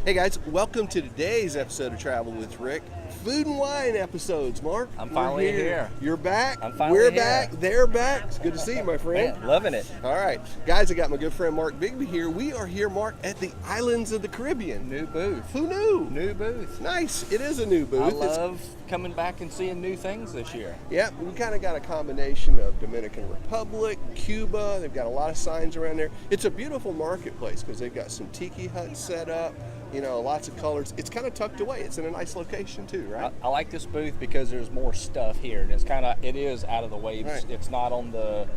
Hey guys, welcome to today's episode of Travel with Rick. Food and wine episodes, Mark. I'm finally here. You're back. I'm finally We're here. back. They're back. It's good to see you, my friend. Man, loving it. All right. Guys, I got my good friend Marc Bigbie here. We are here, Mark, at the Islands of the Caribbean. New booth. Who knew? New booth. Nice. It is a new booth. I love coming back and seeing new things this year. Yeah, we kind of got a combination of Dominican Republic, Cuba. They've got a lot of signs around there. It's a beautiful marketplace because they've got some tiki huts set up. You know, lots of colors. It's kind of tucked away. It's in a nice location too, right? I like this booth because there's more stuff here, and it is out of the way. Right. It's not on the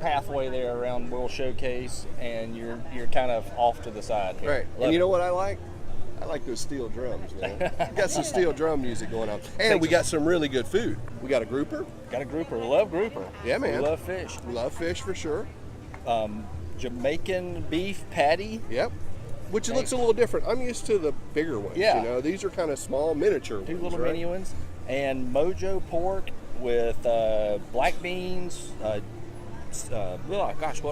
pathway there around World Showcase, and you're kind of off to the side here. Right. And you know what I like? I like those steel drums, man. We got some steel drum music going on. And we got some really good food. We got a grouper. Got a grouper. Love grouper. Yeah, man. We love fish. We love fish for sure. Jamaican Beef Patty. Yep. Which looks a little different. I'm used to the bigger ones. Yeah. You know, these are kind of small, miniature Two ones, little right? mini ones. And Mojo Pork with black beans, what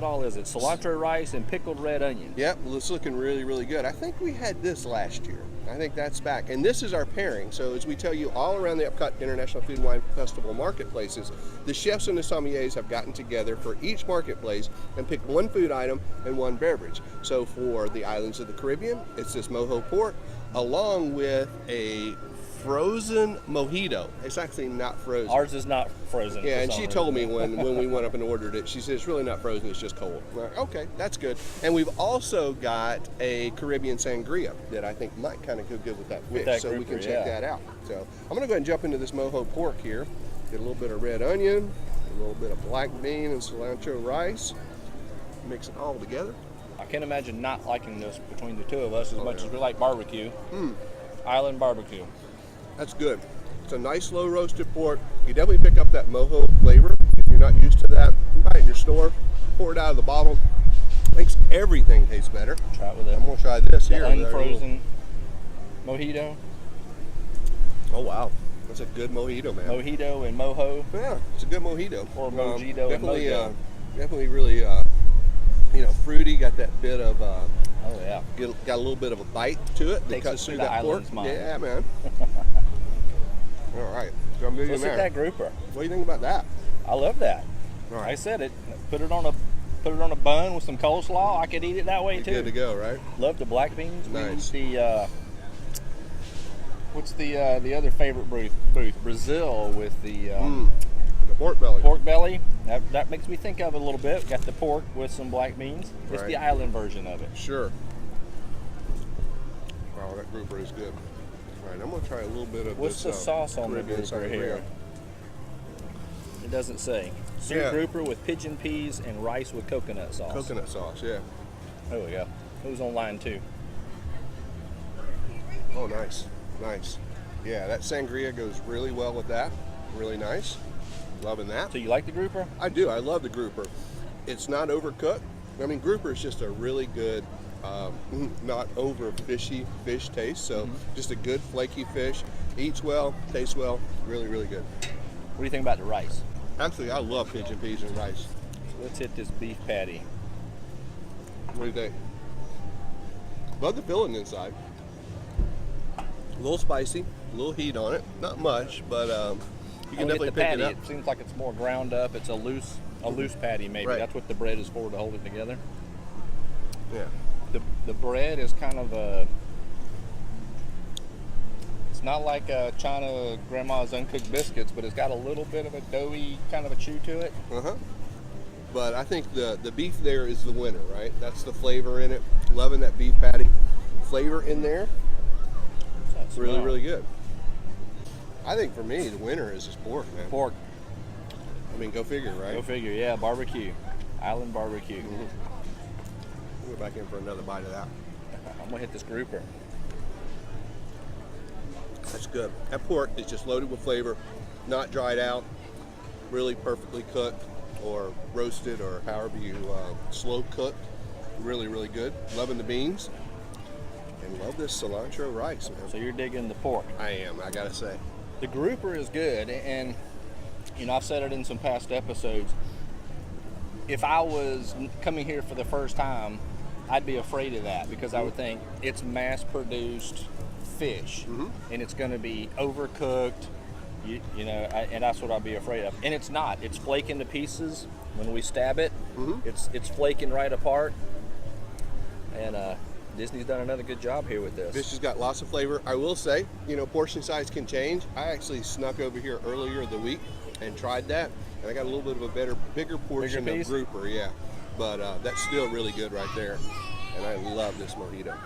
all is it? Cilantro rice and pickled red onion. Yep, well, it's looking really, really good. I think we had this last year. I think that's back. And this is our pairing. So as we tell you all around the Epcot International Food Wine Festival marketplaces, the chefs and the sommeliers have gotten together for each marketplace and picked one food item and one beverage. So for the Islands of the Caribbean, it's this Mojo Pork along with a frozen mojito. It's actually not frozen. Ours is not frozen. Yeah, and she told me when we went up and ordered it, she said it's really not frozen, it's just cold. I'm like, okay, that's good. And we've also got a Caribbean sangria that I think might kind of go good with that fish, so we can check that out. So I'm going to go ahead and jump into this Mojo Pork here. Get a little bit of red onion, a little bit of black bean and cilantro rice. Mix it all together. I can't imagine not liking this between the two of us as much as we like barbecue. Island barbecue. That's good. It's a nice slow roasted pork. You definitely pick up that mojo flavor. If you're not used to that, buy it in your store, pour it out of the bottle. Makes everything taste better. Try it with I'm gonna try this here. Unfrozen mojito. Oh wow, that's a good mojito, man. Mojito and mojo. Yeah, it's a good mojito. Or mojito and mojo. Definitely really, fruity. Got that bit of. Oh yeah. Got a little bit of a bite to it that Takes cuts us through to the that pork. island's mind. Yeah, man. All right. So I'm Let's hit that grouper. What do you think about that? I love that. All right. I said it. Put it on a bun with some coleslaw. I could eat it that way too. Good to go, right? Love the black beans. Nice. We use what's the other favorite booth? Brazil with the pork belly. Pork belly. That makes me think of it a little bit. Got the pork with some black beans. It's Right. the island version of it. Sure. Wow, that grouper is good. All right, I'm gonna try a little bit of What's this. the sauce on the Caribbean grouper sangria. here? It doesn't say. Seared Yeah. grouper with pigeon peas and rice with coconut sauce. Coconut sauce, yeah. There we go. It was on line 2. Oh, nice, nice. Yeah, that sangria goes really well with that. Really nice. Loving that. So you like the grouper? I do. I love the grouper. It's not overcooked. I mean, grouper is just a really good, not over fishy fish taste. So just a good flaky fish. Eats well, tastes well. Really, really good. What do you think about the rice? Actually, I love pigeon peas and rice. So let's hit this beef patty. What do you think? Love the filling inside. A little spicy, a little heat on it. Not much, but you can definitely the pick patty. it up. It seems like it's more ground up. It's a loose patty maybe. Right. That's what the bread is for, to hold it together. Yeah. The bread is kind of a. It's not like China grandma's uncooked biscuits, but it's got a little bit of a doughy kind of a chew to it. But I think the beef there is the winner, right? That's the flavor in it. Loving that beef patty. Flavor in there. Really, really good. I think for me, the winner is this pork, man. Pork. I mean, go figure, right? Go figure, yeah. Barbecue. Island barbecue. We'll go back in for another bite of that. I'm going to hit this grouper. That's good. That pork is just loaded with flavor, not dried out, really perfectly cooked or roasted or however you slow cooked. Really, really good. Loving the beans. And love this cilantro rice, man. So you're digging the pork. I am, I gotta say. The grouper is good, and I've said it in some past episodes. If I was coming here for the first time, I'd be afraid of that because I would think it's mass-produced fish, and it's going to be overcooked. And that's what I'd be afraid of. And it's not. It's flaking to pieces when we stab it. It's flaking right apart. And Disney's done another good job here with this. Fish has got lots of flavor. I will say, portion size can change. I actually snuck over here earlier in the week and tried that, and I got a little bit of a bigger portion of grouper, yeah. But that's still really good right there, and I love this mojito.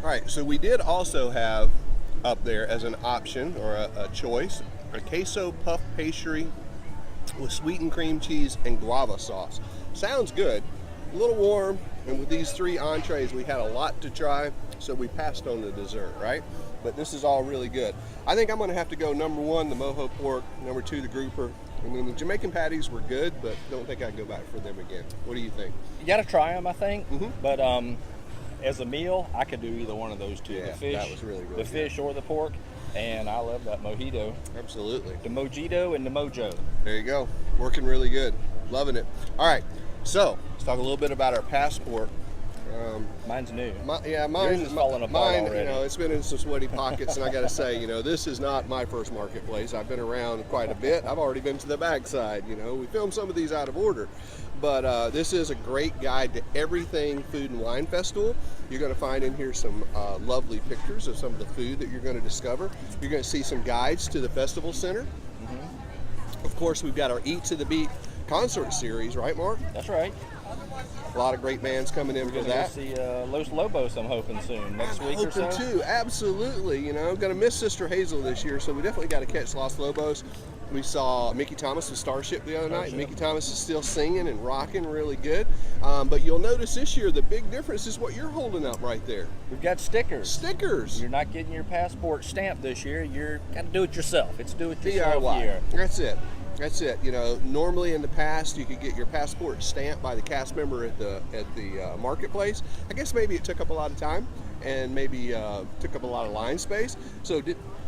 All right, so we did also have up there as an option or a choice, a queso puff pastry with sweetened cream cheese and guava sauce. Sounds good, a little warm, and with these 3 entrees, we had a lot to try, so we passed on the dessert, right? But this is all really good. I think I'm gonna have to go number 1, the Mojo Pork, number 2, the grouper, and then the Jamaican patties were good, but don't think I'd go back for them again. What do you think? You gotta try them, I think, but as a meal, I could do either one of those 2. Yeah, the fish, that was really good. The fish or the pork, and I love that mojito. Absolutely. The mojito and the mojo. There you go, working really good, loving it. All right, so let's talk a little bit about our passport. Mine's new. Mine is falling apart already. It's been in some sweaty pockets, and I got to say, this is not my first marketplace. I've been around quite a bit. I've already been to the backside. We filmed some of these out of order, but this is a great guide to everything Food and Wine Festival. You're going to find in here some lovely pictures of some of the food that you're going to discover. You're going to see some guides to the festival center. Of course, we've got our Eat to the Beat concert series, right, Mark? That's right. A lot of great bands coming in for that. We're going to see Los Lobos, I'm hoping, soon, next week or so. I'm hoping too, absolutely. I'm going to miss Sister Hazel this year, so we definitely got to catch Los Lobos. We saw Mickey Thomas with Starship the other night. Mickey Thomas is still singing and rocking really good. But you'll notice this year the big difference is what you're holding up right there. We've got stickers. Stickers. You're not getting your passport stamped this year. You're got to do it yourself. It's do it yourself year. That's it. That's it. Normally in the past you could get your passport stamped by the cast member at the marketplace. I guess maybe it took up a lot of time and maybe took up a lot of line space. So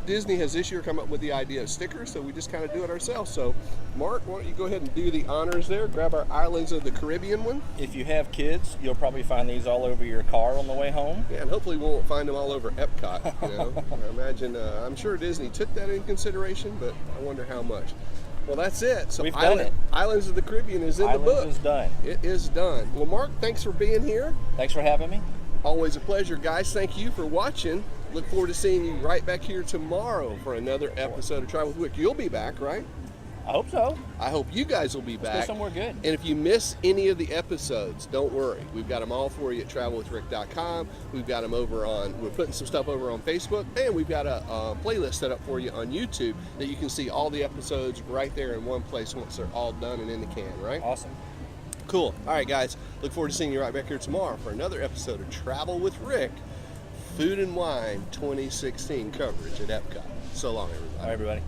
Disney has this year come up with the idea of stickers, so we just kind of do it ourselves. So Mark, why don't you go ahead and do the honors there? Grab our Islands of the Caribbean one. If you have kids, you'll probably find these all over your car on the way home. Yeah, and hopefully we won't find them all over Epcot. I imagine, I'm sure Disney took that in consideration, but I wonder how much. Well, that's it. So we've done it. Islands of the Caribbean is in the book. Islands is done. It is done. Well, Mark, thanks for being here. Thanks for having me. Always a pleasure, guys. Thank you for watching. Look forward to seeing you right back here tomorrow for another episode of Travel with Wick. You'll be back, right? I hope so. I hope you guys will be back. Let's go somewhere good. And if you miss any of the episodes, don't worry. We've got them all for you at travelwithrick.com. We've got them we're putting some stuff over on Facebook, and we've got a playlist set up for you on YouTube that you can see all the episodes right there in one place once they're all done and in the can, right? Awesome. Cool. All right, guys. Look forward to seeing you right back here tomorrow for another episode of Travel with Rick, Food and Wine 2016 coverage at Epcot. So long, everybody. All right, everybody.